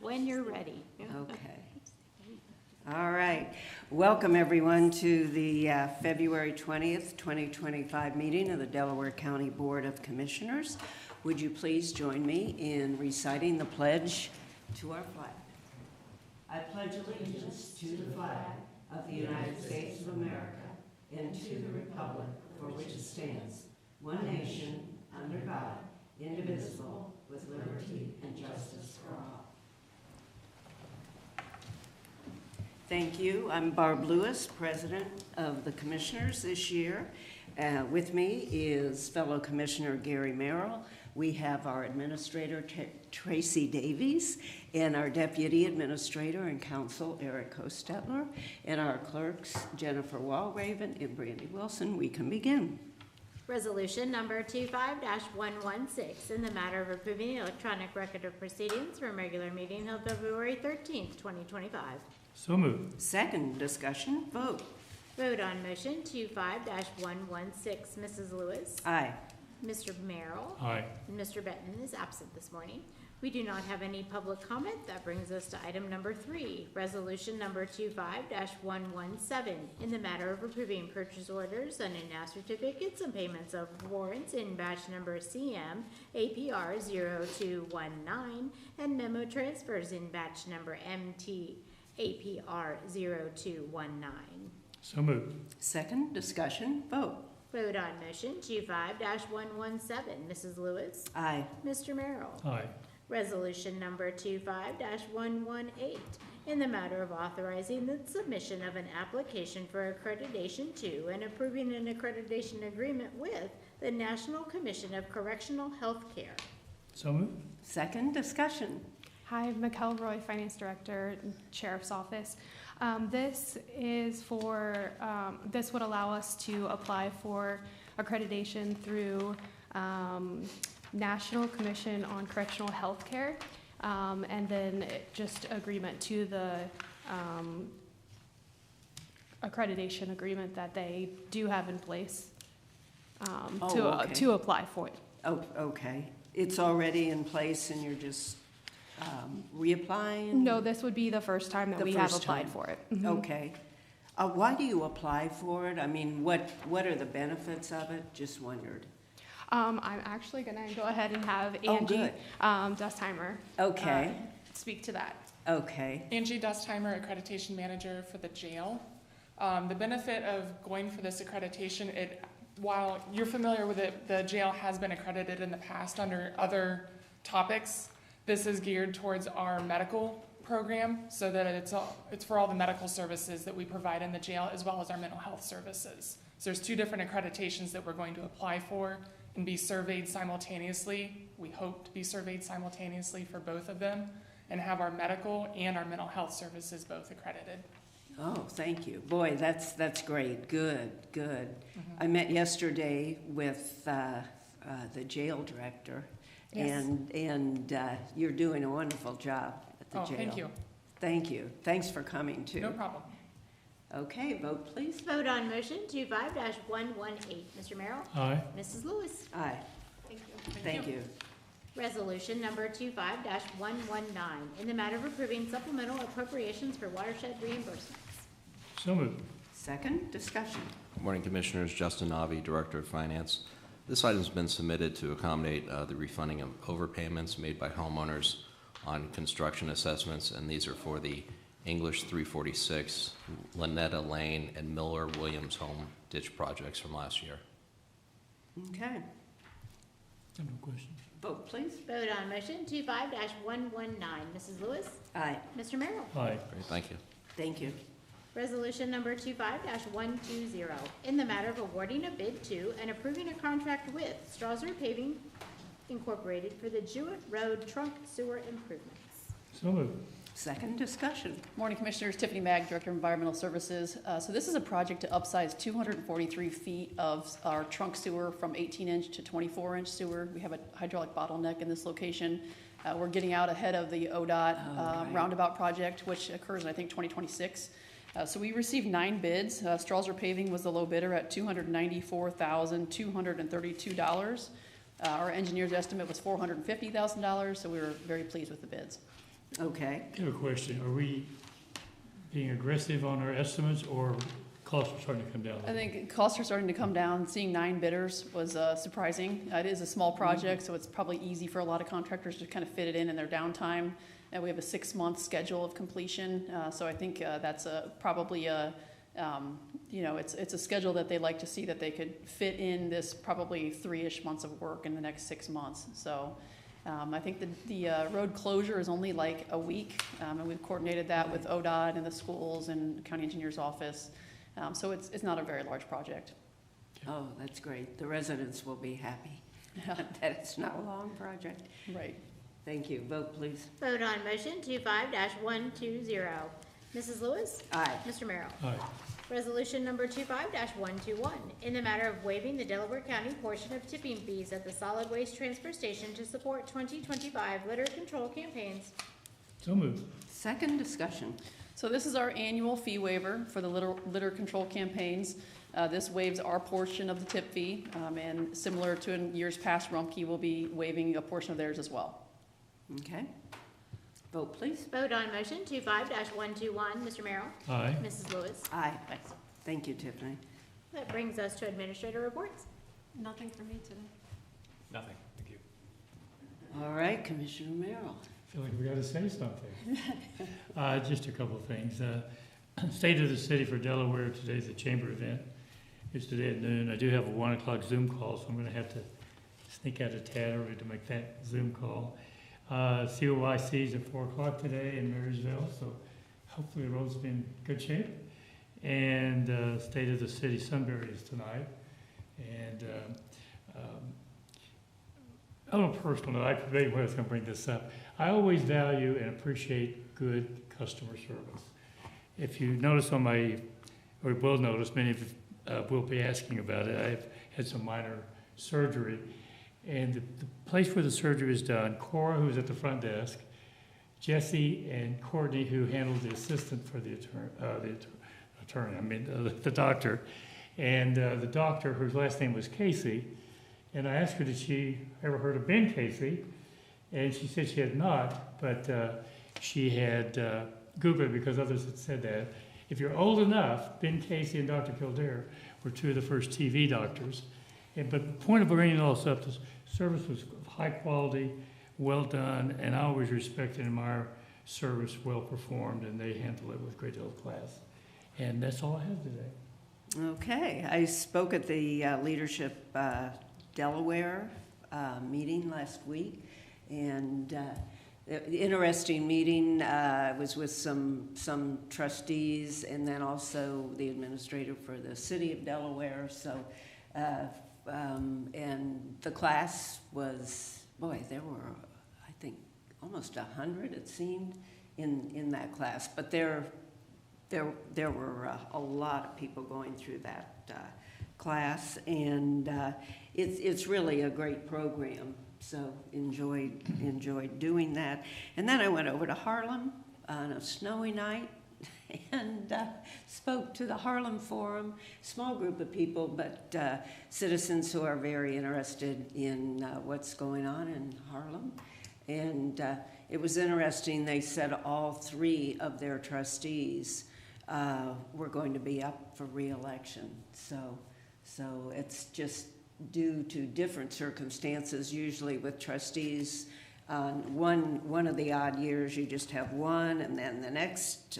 When you're ready. Okay. All right. Welcome, everyone, to the February 20th, 2025 meeting of the Delaware County Board of Commissioners. Would you please join me in reciting the pledge to our flag? I pledge allegiance to the flag of the United States of America and to the republic for which it stands, one nation, under God, indivisible, with liberty and justice for all. Thank you. I'm Barb Lewis, President of the Commissioners this year. With me is fellow Commissioner Gary Merrill. We have our Administrator Tracy Davies and our Deputy Administrator and Counsel Eric Hostetler and our clerks Jennifer Walraven and Brandy Wilson. We can begin. Resolution number 25-116 in the matter of approving the electronic record of proceedings from regular meeting held February 13th, 2025. So moved. Second discussion, vote. Vote on motion 25-116. Mrs. Lewis. Aye. Mr. Merrill. Aye. And Mr. Benton is absent this morning. We do not have any public comment. That brings us to item number 3, resolution number 25-117 in the matter of approving purchase orders and in-house certificates and payments of warrants in batch number CM APR 0219 and memo transfers in batch number MT APR 0219. So moved. Second discussion, vote. Vote on motion 25-117. Mrs. Lewis. Aye. Mr. Merrill. Aye. Resolution number 25-118 in the matter of authorizing the submission of an application for accreditation to and approving an accreditation agreement with the National Commission of Correctional Health Care. So moved. Second discussion. Hi, Mikkel Roy, Finance Director, Sheriff's Office. This would allow us to apply for accreditation through National Commission on Correctional Health Care, and then just agreement to the accreditation agreement that they do have in place to apply for it. Oh, okay. It's already in place and you're just reapplying? No, this would be the first time that we have applied for it. Mm-hmm. Okay. Why do you apply for it? I mean, what are the benefits of it? Just wondered. I'm actually going to go ahead and have Angie Dustheimer speak to that. Okay. Angie Dustheimer, Accreditation Manager for the jail. The benefit of going for this accreditation, while you're familiar with it, the jail has been accredited in the past under other topics. This is geared towards our medical program so that it's for all the medical services that we provide in the jail as well as our mental health services. So there's 2 different accreditations that we're going to apply for and be surveyed simultaneously. We hope to be surveyed simultaneously for both of them and have our medical and our mental health services both accredited. Oh, thank you. Boy, that's great. Good. Mm-hmm. I met yesterday with the jail director. Yes. And you're doing a wonderful job at the jail. Thank you. Thank you. Thanks for coming, too. No problem. Okay, vote, please. Vote on motion 25-118. Mr. Merrill. Aye. Mrs. Lewis. Aye. Thank you. Thank you. Resolution number 25-119 in the matter of approving supplemental appropriations for watershed reimbursements. So moved. Second discussion. Good morning, Commissioners. Justin Navi, Director of Finance. This item's been submitted to accommodate the refunding of overpayments made by homeowners on construction assessments, and these are for the English 346, Lynetta Lane, and Miller Williams Home ditch projects from last year. Okay. No questions. Vote, please. Vote on motion 25-119. Mrs. Lewis. Aye. Mr. Merrill. Aye. Great, thank you. Thank you. Resolution number 25-120 in the matter of awarding a bid to and approving a contract with Strasser Paving Incorporated for the Jewett Road trunk sewer improvements. So moved. Second discussion. Morning, Commissioners. Tiffany Mag, Director of Environmental Services. So this is a project to upsize 243 feet of our trunk sewer from 18-inch to 24-inch sewer. We have a hydraulic bottleneck in this location. We're getting out ahead of the ODOT roundabout project, which occurs in, I think, 2026. So we received 9 bids. Strasser Paving was the low bidder at $294,232. Our engineer's estimate was $450,000, so we were very pleased with the bids. Okay. I have a question. Are we being aggressive on our estimates, or costs are starting to come down? I think costs are starting to come down. Seeing 9 bidders was surprising. It is a small project, so it's probably easy for a lot of contractors to kind of fit it in their downtime. And we have a 6-month schedule of completion, so I think that's probably it's a schedule that they like to see, that they could fit in this probably 3-ish months of work in the next 6 months. So I think the road closure is only like a week, and we've coordinated that with ODOT and the schools and county engineer's office. So it's not a very large project. Oh, that's great. The residents will be happy that it's not a long project. Right. Thank you. Vote, please. Vote on motion 25-120. Mrs. Lewis? Aye. Mr. Merrill? Aye. Resolution number 25-121, in the matter of waiving the Delaware County portion of tipping fees at the solid waste transfer station to support 2025 litter control campaigns. So moved. Second discussion. So this is our annual fee waiver for the litter control campaigns. This waives our portion of the tip fee, and similar to in years past, Rumpke will be waiving a portion of theirs as well. Okay. Vote, please. Vote on motion 25-121. Mr. Merrill? Aye. Mrs. Lewis? Aye. Thank you, Tiffany. That brings us to administrator reports. Nothing for me today. Nothing. Thank you. All right, Commissioner Merrill. I feel like we got to say something. Just a couple of things. State of the City for Delaware, today's a chamber event. It's today at noon. I do have a 1 o'clock Zoom call, so I'm going to have to sneak out a tad early to make that Zoom call. COYC is at 4 o'clock today in Marysville, so hopefully the road's been in good shape. And State of the City Sunbury is tonight. And on a personal note, I maybe was going to bring this up. I always value and appreciate good customer service. If you notice on my, or will notice, many of you will be asking about it. I've had some minor surgery, and the place where the surgery was done, Cora, who was at the front desk, Jesse and Courtney, who handled the assistant for the doctor, and the doctor, whose last name was Casey, and I asked her, did she ever heard of Ben Casey? And she said she had not, but she had Googled it because others had said that. If you're old enough, Ben Casey and Dr. Kildare were 2 of the first TV doctors. But the point of bringing all this up, the service was of high quality, well done, and I always respect and admire service well performed, and they handle it with great deal of class. And that's all I have today. Okay, I spoke at the Leadership Delaware meeting last week, and interesting meeting. Was with some trustees, and then also the administrator for the city of Delaware. So, and the class was, boy, there were, I think, almost 100, it seemed, in that class. But there were a lot of people going through that class, and it's really a great program. So enjoyed doing that. And then I went over to Harlem on a snowy night and spoke to the Harlem Forum, small group of people, but citizens who are very interested in what's going on in Harlem. And it was interesting. They said all 3 of their trustees were going to be up for re-election. So it's just due to different circumstances. Usually with trustees, one of the odd years you just have 1, and then the next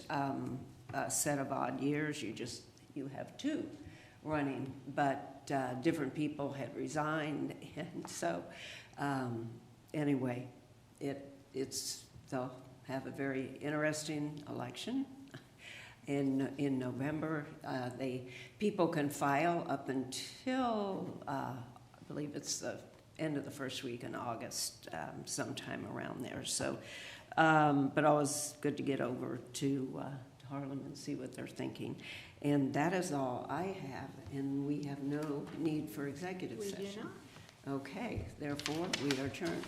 set of odd years you have 2 running. But different people had resigned, and so anyway, they'll have a very interesting election. In November, people can file up until I believe it's the end of the first week in August, sometime around there. So, but always good to get over to Harlem and see what they're thinking. And that is all I have, and we have no need for executive session. We do not. Okay, therefore we are adjourned.